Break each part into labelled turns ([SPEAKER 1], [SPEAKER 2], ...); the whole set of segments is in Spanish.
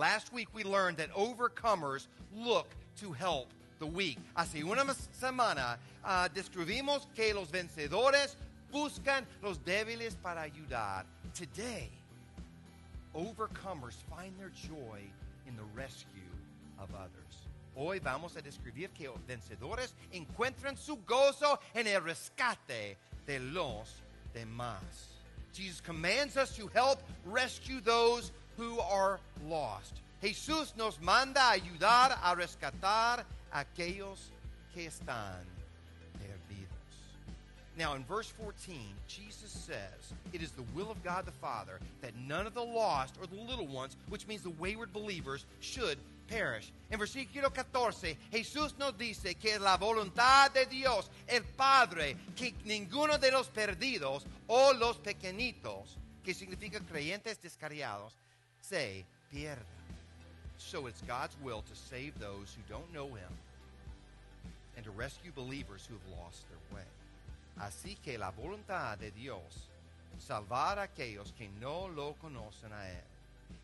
[SPEAKER 1] Last week we learned that overcomers look to help the weak. Hace una semana describimos que los vencedores buscan los débiles para ayudar. Today, overcomers find their joy in the rescue of others. Hoy vamos a describir que los vencedores encuentran su gozo en el rescate de los demás. Jesus commands us to help rescue those who are lost. Jesús nos manda a ayudar a rescatar a aquellos que están perdidos. Now in verse 14, Jesus says, it is the will of God the Father that none of the lost or the little ones, which means the wayward believers, should perish. En versículo 14, Jesús nos dice que es la voluntad de Dios, el Padre, que ninguno de los perdidos o los pequeñitos, que significa creyentes descarriados, se pierda. So it's God's will to save those who don't know Him and to rescue believers who have lost their way. Así que la voluntad de Dios, salvar a aquellos que no lo conocen a Él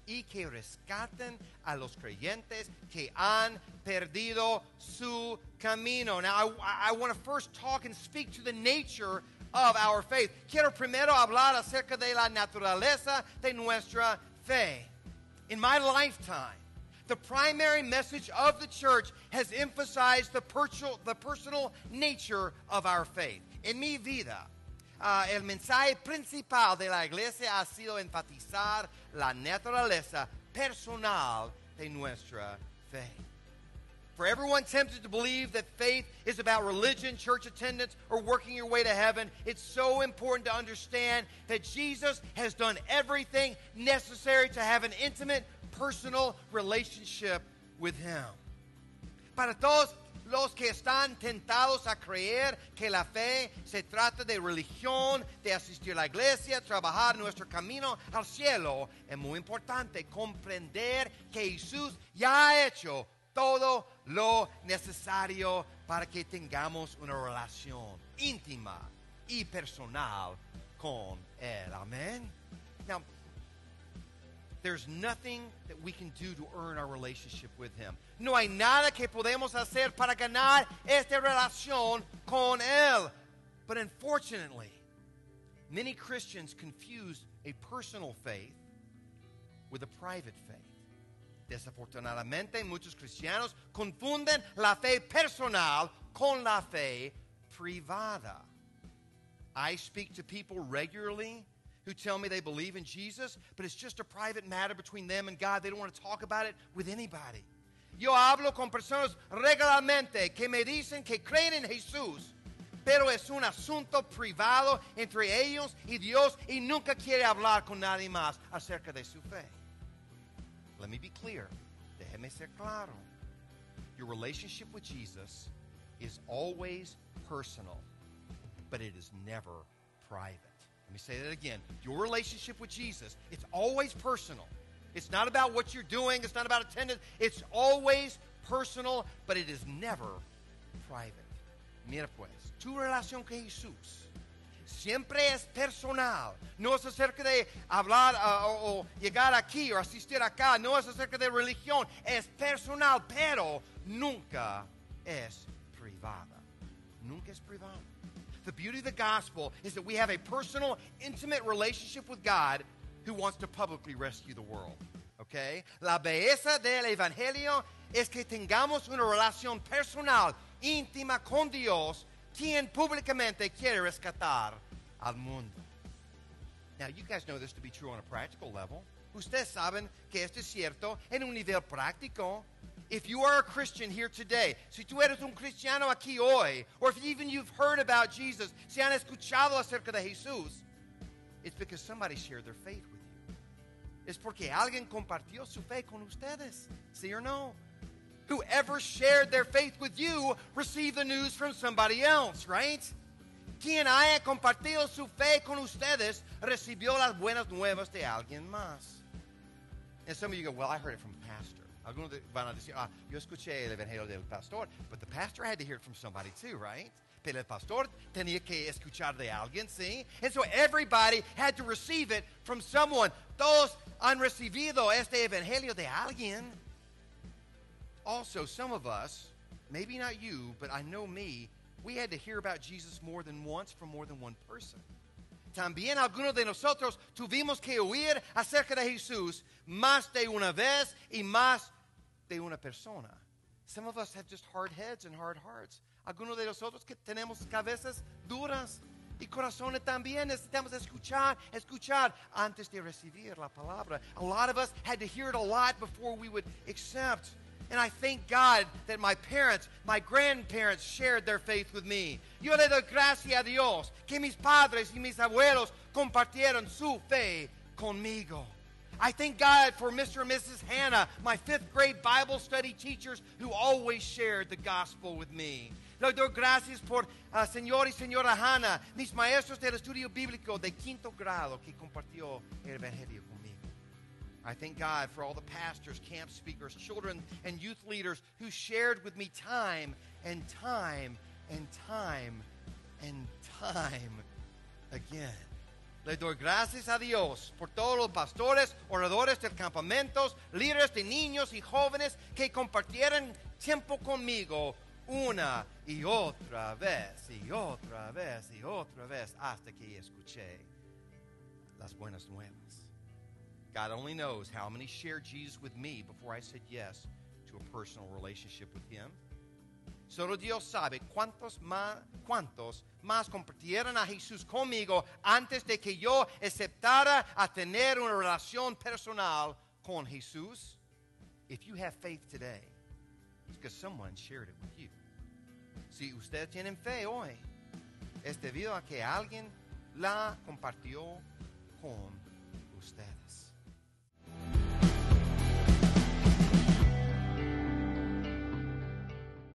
[SPEAKER 1] y que rescaten a los creyentes que han perdido su camino. Now, I want to first talk and speak to the nature of our faith. Quiero primero hablar acerca de la naturaleza de nuestra fe. In my lifetime, the primary message of the church has emphasized the personal nature of our faith. En mi vida, el mensaje principal de la iglesia ha sido enfatizar la naturaleza personal de nuestra fe. For everyone tempted to believe that faith is about religion, church attendance, or working your way to heaven, it's so important to understand that Jesus has done everything necessary to have an intimate, personal relationship with Him. Para todos los que están tentados a creer que la fe se trata de religión, de asistir a la iglesia, trabajar nuestro camino al cielo, es muy importante comprender que Jesús ya ha hecho todo lo necesario para que tengamos una relación íntima y personal con Él. Amén. Now, there's nothing that we can do to earn our relationship with Him. No hay nada que podemos hacer para ganar esta relación con Él. But unfortunately, many Christians confuse a personal faith with a private faith. Desafortunadamente, muchos cristianos confunden la fe personal con la fe privada. I speak to people regularly who tell me they believe in Jesus, but it's just a private matter between them and God. They don't want to talk about it with anybody. Yo hablo con personas regularmente que me dicen que creen en Jesús, pero es un asunto privado entre ellos y Dios y nunca quiere hablar con nadie más acerca de su fe. Let me be clear. Déjeme ser claro. Your relationship with Jesus is always personal, but it is never private. Let me say that again. Your relationship with Jesus, it's always personal. It's not about what you're doing. It's not about attendance. It's always personal, but it is never private. Mira pues, tu relación con Jesús siempre es personal. No es acerca de hablar o llegar aquí o asistir acá. No es acerca de religión. Es personal, pero nunca es privada. Nunca es privada. The beauty of the gospel is that we have a personal, intimate relationship with God who wants to publicly rescue the world. Okay? La belleza del evangelio es que tengamos una relación personal, íntima con Dios, quien públicamente quiere rescatar al mundo. Now, you guys know this to be true on a practical level. Ustedes saben que esto es cierto en un nivel práctico. If you are a Christian here today, si tú eres un cristiano aquí hoy, or if even you've heard about Jesus, si han escuchado acerca de Jesús, it's because somebody shared their faith with you. Es porque alguien compartió su fe con ustedes. ¿Sí or no? Whoever shared their faith with you received the news from somebody else, right? Quien haya compartido su fe con ustedes recibió las buenas nuevas de alguien más. And some of you go, well, I heard it from a pastor. Algunos van a decir, yo escuché el evangelio del pastor, but the pastor had to hear it from somebody too, right? pero el pastor tenía que escuchar de alguien, ¿sí? And so everybody had to receive it from someone. Todos han recibido este evangelio de alguien. Also, some of us, maybe not you, but I know me, we had to hear about Jesus more than once from more than one person. También algunos de nosotros tuvimos que oír acerca de Jesús más de una vez y más de una persona. Some of us have just hard heads and hard hearts. Algunos de nosotros que tenemos cabezas duras y corazones también necesitamos escuchar antes de recibir la palabra. A lot of us had to hear it a lot before we would accept. And I thank God that my parents, my grandparents shared their faith with me. Yo le doy gracias a Dios que mis padres y mis abuelos compartieron su fe conmigo. I thank God for Mr. and Mrs. Hannah, my 5th grade Bible study teachers who always shared the gospel with me. Le doy gracias por señor y señora Hannah, mis maestros del estudio bíblico de 5º grado que compartió el evangelio conmigo. I thank God for all the pastors, camp speakers, children, and youth leaders who shared with me time and time and time and time again. Le doy gracias a Dios por todos los pastores, oradores de campamentos, líderes de niños y jóvenes que compartieron tiempo conmigo una y otra vez y otra vez y otra vez hasta que escuché las buenas nuevas. God only knows how many shared Jesus with me before I said yes to a personal relationship with Him. Solo Dios sabe cuántos más compartieron a Jesús conmigo antes de que yo aceptara a tener una relación personal con Jesús. If you have faith today, it's because someone shared it with you. Si ustedes tienen fe hoy, es debido a que alguien la compartió